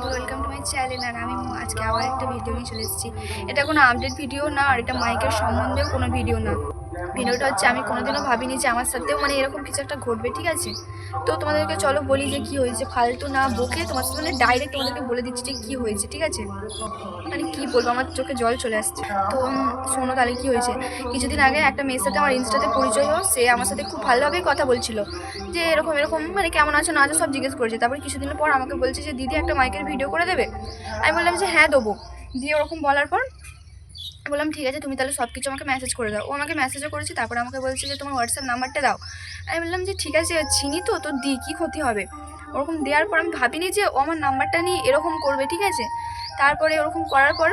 Welcome to my channel. আর আমি আজকে আবার একটা ভিডিও নিয়ে চলে এসেছি। এটা কোনো আপডেট ভিডিও না, আর এটা মাইকের সম্বন্ধেও কোনো ভিডিও না। ভিডিওটা হচ্ছে আমি কোনোদিনও ভাবিনি যে আমার সাথেও মানে এরকম কিছু একটা ঘটবে, ঠিক আছে? তো তোমাদেরকে চলো বলি যে কী হয়েছে, ফালতু না বকে তোমার সাথে মানে ডাইরেক্ট তোমাদেরকে বলে দিচ্ছি যে কী হয়েছে, ঠিক আছে? মানে কী বলবো, আমার চোখে জল চলে আসছে। তো শোনো তাহলে কী হয়েছে। কিছুদিন আগে একটা মেয়ের সাথে আমার ইনস্টাতে পরিচয় হয়। সে আমার সাথে খুব ভালোভাবেই কথা বলছিল যে এরকম এরকম মানে কেমন আছো না আছো সব জিজ্ঞেস করেছে। তারপরে কিছুদিন পর আমাকে বলছে যে দিদি একটা মাইকের ভিডিও করে দেবে। আমি বললাম যে হ্যাঁ দেবো। দিয়ে ওরকম বলার পর বললাম ঠিক আছে, তুমি তাহলে সব কিছু আমাকে মেসেজ করে দাও। ও আমাকে মেসেজও করেছে, তারপরে আমাকে বলছে যে তোমার হোয়াটসঅ্যাপ নাম্বারটা দাও। আমি বললাম যে ঠিক আছে, চিনি তো তোর দিই, কী ক্ষতি হবে। ওরকম দেওয়ার পর আমি ভাবিনি যে ও আমার নাম্বারটা নিয়ে এরকম করবে, ঠিক আছে? তারপরে ওরকম করার পর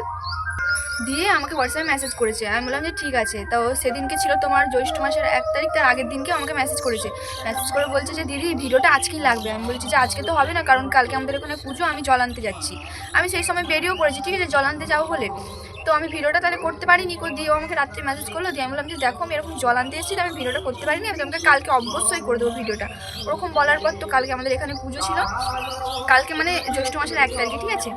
দিয়ে আমাকে হোয়াটসঅ্যাপে মেসেজ করেছে। আমি বললাম যে ঠিক আছে। তো সেদিনকে ছিল তোমার জ্যৈষ্ঠ মাসের 1 তারিখ, তার আগের দিনকে আমাকে মেসেজ করেছে। মেসেজ করে বলছে যে দিদি ভিডিওটা আজকেই লাগবে। আমি বলছি যে আজকে তো হবে না, কারণ কালকে আমাদের এখানে পুজো, আমি জল আনতে যাচ্ছি। আমি সেই সময় বেরিয়েও পড়েছি, ঠিক আছে, জল আনতে যাবো বলে। তো আমি ভিডিওটা তাহলে করতে পারিনি। দিয়ে ও আমাকে রাত্রে মেসেজ করলো। দিয়ে আমি বললাম যে দেখো আমি এরকম জল আনতে এসেছি, আমি ভিডিওটা করতে পারিনি, আমি তোমাকে কালকে অবশ্যই করে দেবো ভিডিওটা। ওরকম বলার পর তো কালকে আমাদের এখানে পুজো ছিল। কালকে মানে জ্যৈষ্ঠ মাসের 1 তারিখে, ঠিক আছে,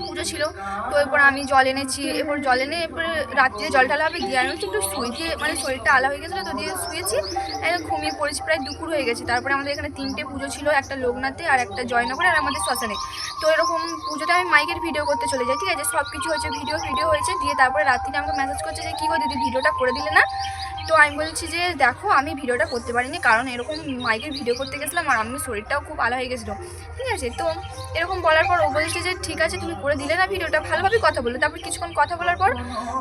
পুজো ছিল। তো এরপর আমি জল এনেছি, এরপর জল এনে এরপরে রাত্রে জল ঢালা হবে। দিয়ে আমি হচ্ছে একটু শুয়ে দিয়ে মানে শরীরটা আলা হয়ে গেছিলো, তো দিয়ে শুয়েছি, একদম ঘুমিয়ে পড়েছি, প্রায় দুপুর হয়ে গেছে। তারপরে আমাদের এখানে 3টে পুজো ছিল, একটা লোকনাথে আর একটা জয়নগরে আর আমাদের শ্মশানে। তো এরকম পুজোটা আমি মাইকের ভিডিও করতে চলে যাই, ঠিক আছে, সব কিছু হয়েছে, ভিডিও হয়েছে। দিয়ে তারপরে রাত্রিটা আমাকে মেসেজ করছে যে কী গো দিদি ভিডিওটা করে দিলে না। তো আমি বলছি যে দেখো আমি ভিডিওটা করতে পারিনি, কারণ এরকম মাইকের ভিডিও করতে গেছিলাম আর আমি শরীরটাও খুব আলা হয়ে গেছিলো, ঠিক আছে? তো এরকম বলার পর ও বলছে যে ঠিক আছে তুমি করে দিলে না ভিডিওটা, ভালোভাবেই কথা বললো। তারপর কিছুক্ষণ কথা বলার পর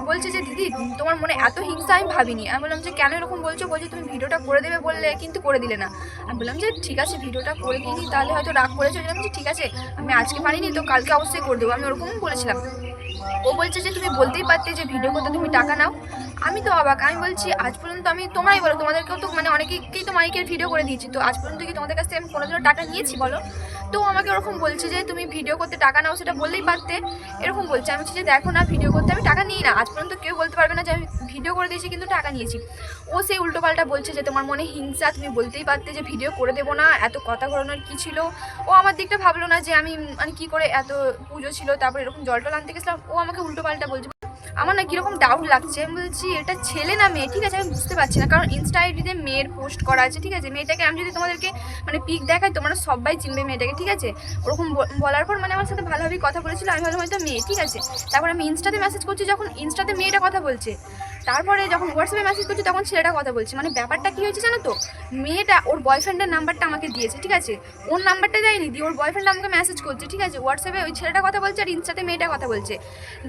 বলছে যে দিদি তোমার মনে এত হিংসা আমি ভাবিনি। আমি বললাম যে কেন এরকম বলছো। বলছে তুমি ভিডিওটা করে দেবে বললে কিন্তু করে দিলে না। আমি বললাম যে ঠিক আছে ভিডিওটা করে দিইনি, তাহলে হয়তো রাগ করেছো। আমি যে ঠিক আছে আমি আজকে পারিনি, তো কালকে অবশ্যই করে দেবো, আমি ওরকমই বলেছিলাম। ও বলছে যে তুমি বলতেই পারতে যে ভিডিও করতে তুমি টাকা নাও। আমি তো অবাক। আমি বলছি আজ পর্যন্ত আমি তোমরাই বলো, তোমাদেরকেও তো মানে অনেকেই তো মাইকের ভিডিও করে দিয়েছি, তো আজ পর্যন্ত কি তোমাদের কাছ থেকে আমি কোনোদিনও টাকা নিয়েছি বলো? তো আমাকে ওরকম বলছে যে তুমি ভিডিও করতে টাকা নাও, সেটা বললেই পারতে, এরকম বলছে। আমি বলছি যে দেখো না ভিডিও করতে আমি টাকা নিই না, আজ পর্যন্ত কেউ বলতে পারবে না যে আমি ভিডিও করে দিয়েছি কিন্তু টাকা নিয়েছি। ও সেই উল্টোপাল্টা বলছে যে তোমার মনে হিংসা, তুমি বলতেই পারতে যে ভিডিও করে দেবো না, এত কথা ঘোরানোর কী ছিল। ও আমার দিকটা ভাবলো না যে আমি মানে কী করে, এত পুজো ছিল তারপর এরকম জল টল আনতে গেছিলাম, ও আমাকে উল্টোপাল্টা বলছে। আমার না কীরকম ডাউট লাগছে। আমি বলছি এটা ছেলে না মেয়ে, ঠিক আছে, আমি বুঝতে পারছি না, কারণ ইনস্টা আইডিতে মেয়ের পোস্ট করা আছে, ঠিক আছে। মেয়েটাকে আমি যদি তোমাদেরকে মানে পিক দেখাই তোমরা সবাই চিনবে মেয়েটাকে, ঠিক আছে। ওরকম বলার পর মানে আমার সাথে ভালোভাবেই কথা বলেছিল, আমি ভাবলাম হয়তো মেয়ে, ঠিক আছে। তারপর আমি ইনস্টাতে মেসেজ করছি, যখন ইনস্টাতে মেয়েটা কথা বলছে, তারপরে যখন হোয়াটসঅ্যাপে মেসেজ করছি তখন ছেলেটা কথা বলছে। মানে ব্যাপারটা কী হয়েছে জানো তো, মেয়েটা ওর বয়ফ্রেন্ডের নাম্বারটা আমাকে দিয়েছে, ঠিক আছে, ওর নাম্বারটা দেয়নি। দিয়ে ওর বয়ফ্রেন্ড আমাকে মেসেজ করছে, ঠিক আছে, হোয়াটসঅ্যাপে ওই ছেলেটা কথা বলছে আর ইনস্টাতে মেয়েটা কথা বলছে।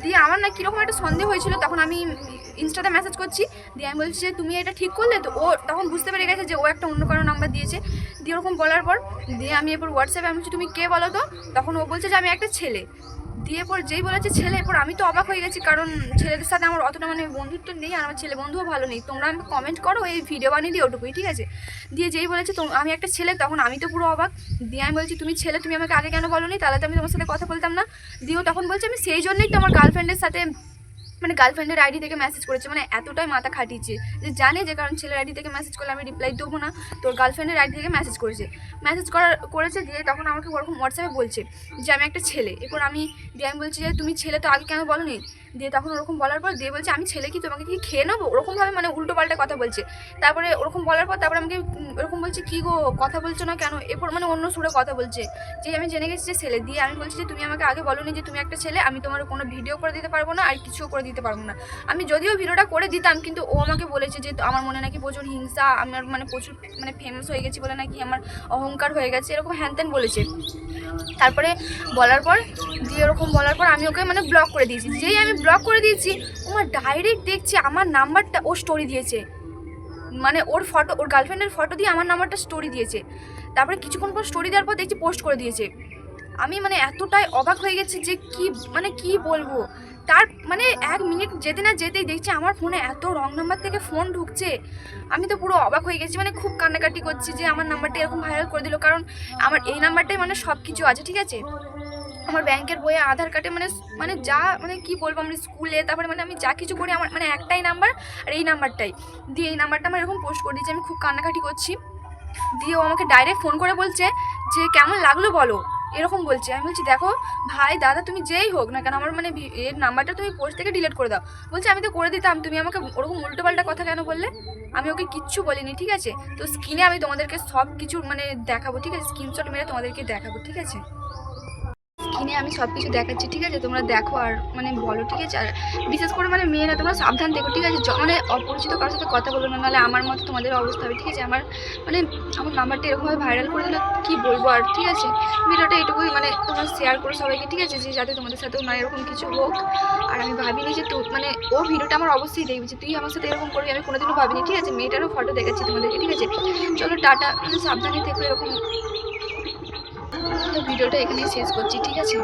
দিয়ে আমার না কীরকম একটা সন্দেহ হয়েছিল, তখন আমি ইনস্টাতে মেসেজ করছি। দিয়ে আমি বলছি যে তুমি এটা ঠিক করলে তো। ও তখন বুঝতে পেরে গেছে যে ও একটা অন্য কারো নাম্বার দিয়েছে। দিয়ে ওরকম বলার পর দিয়ে আমি এরপর হোয়াটসঅ্যাপে আমি বলছি তুমি কে বলো তো। তখন ও বলছে যে আমি একটা ছেলে। দিয়ে পর যেই বলেছে ছেলে, এরপর আমি তো অবাক হয়ে গেছি, কারণ ছেলেদের সাথে আমার অতটা মানে বন্ধুত্ব নেই, আর আমার ছেলে বন্ধুও ভালো নেই। তোমরা আমাকে কমেন্ট করো, এই ভিডিও বানিয়ে দিই ওটুকুই, ঠিক আছে। দিয়ে যেই বলেছে তো আমি একটা ছেলে, তখন আমি তো পুরো অবাক। দিয়ে আমি বলছি তুমি ছেলে, তুমি আমাকে আগে কেন বলো নি, তাহলে তো আমি তোমার সাথে কথা বলতাম না। দিয়েও তখন বলছে আমি সেই জন্যই তো আমার গার্লফ্রেন্ডের সাথে মানে গার্লফ্রেন্ডের আইডি থেকে মেসেজ করেছে, মানে এতটাই মাথা খাটিয়েছে যে জানে যে কারণ ছেলের আইডি থেকে মেসেজ করলে আমি রিপ্লাই দেবো না, তোর গার্লফ্রেন্ডের আইডি থেকে মেসেজ করেছে। দিয়ে তখন আমাকে ওরকম হোয়াটসঅ্যাপে বলছে যে আমি একটা ছেলে। এরপর আমি বলছি যে তুমি ছেলে তো আগে কেন বলো নি। দিয়ে তখন ওরকম বলার পর দিয়ে বলছে আমি ছেলে কি তোমাকে কি খেয়ে নেবো, ওরকমভাবে মানে উল্টো পাল্টা কথা বলছে। তারপরে ওরকম বলার পর তারপরে আমাকে ওরকম বলছে কী গো কথা বলছো না কেন, এরপর মানে অন্য সুরে কথা বলছে যে আমি জেনে গেছি যে ছেলে। দিয়ে আমি বলছি যে তুমি আমাকে আগে বলো নি যে তুমি একটা ছেলে, আমি তোমার কোনো ভিডিও করে দিতে পারবো না আর কিছুও করে দিতে পারবো না। আমি যদিও ভিডিওটা করে দিতাম, কিন্তু ও আমাকে বলেছে যে আমার মনে নাকি প্রচুর হিংসা, আমার মানে প্রচুর মানে ফেমাস হয়ে গেছি বলে নাকি আমার অহংকার হয়ে গেছে, এরকম হ্যান বলেছে। তারপরে বলার পর দিয়ে ওরকম বলার পর আমি ওকে মানে ব্লক করে দিয়েছি। যেই আমি ব্লক করে দিয়েছি আমার ডাইরেক্ট দেখছি আমার নাম্বারটা ও স্টোরি দিয়েছে, মানে ওর ফটো, ওর গার্লফ্রেন্ডের ফটো দিয়ে আমার নাম্বারটা স্টোরি দিয়েছে। তারপরে কিছুক্ষণ পর স্টোরি দেওয়ার পর দেখছি পোস্ট করে দিয়েছে। আমি মানে এতটাই অবাক হয়ে গেছি যে কি বলবো। তার মানে 1 মিনিট যেতে না যেতেই দেখছি আমার ফোনে এত রং নাম্বার থেকে ফোন ঢুকছে। আমি তো পুরো অবাক হয়ে গেছি, মানে খুব কান্নাকাটি করছি যে আমার নাম্বারটা এরকম ভাইরাল করে দিল, কারণ আমার এই নাম্বারটাই মানে সব কিছু আছে, ঠিক আছে। আমার ব্যাংকের বইয়ে, আধার কার্ডে মানে যা মানে কি বলবো, আমি স্কুলে তারপরে মানে আমি যা কিছু করি আমার মানে একটাই নাম্বার, আর এই নাম্বারটাই। দিয়ে এই নাম্বারটা আমার এরকম পোস্ট করে দিয়েছি, আমি খুব কান্নাকাটি করছি। দিয়ে ও আমাকে ডাইরেক্ট ফোন করে বলছে যে কেমন লাগলো বলো। এরকম বলছে। আমি বলছি দেখো ভাই দাদা তুমি যেই হোক না কেন আমার মানে এর নাম্বারটা তুমি পোস্ট থেকে ডিলিট করে দাও। বলছে আমি তো করে দিতাম, তুমি আমাকে ওরকম উল্টোপাল্টা কথা কেন বললে? আমি ওকে কিচ্ছু বলিনি, ঠিক আছে? তো স্ক্রিনে আমি তোমাদেরকে সব কিছু মানে দেখাবো, ঠিক আছে? স্ক্রিনশট মেরে তোমাদেরকে দেখাবো, ঠিক আছে? স্ক্রিনে আমি সব কিছু দেখাচ্ছি, ঠিক আছে? তোমরা দেখো আর মানে বলো, ঠিক আছে? আর বিশেষ করে মানে মেয়েরা তোমরা সাবধান থেকো, ঠিক আছে? মানে অপরিচিত কারোর সাথে কথা বলো না, নাহলে আমার মতো তোমাদের অবস্থা হবে, ঠিক আছে? মানে আমার নাম্বারটা এরকমভাবে ভাইরাল করে দিলে কী বলবো আর, ঠিক আছে? ভিডিওটা এটুকুই, মানে তোমরা শেয়ার করো সবাইকে, ঠিক আছে? যে যাতে তোমাদের সাথেও না এরকম কিছু হোক। আর আমি ভাবিনি যে মানে ও ভিডিওটা আমার অবশ্যই দেখবি যে তুই আমার সাথে এরকম করবি, আমি কোনোদিনও ভাবিনি, ঠিক আছে? মেয়েটারও ফটো দেখাচ্ছি তোমাদেরকে, ঠিক আছে? চলো টাটা, মানে সাবধানে থেকো এরকম। তো ভিডিওটা এখানেই শেষ করছি, ঠিক আছে?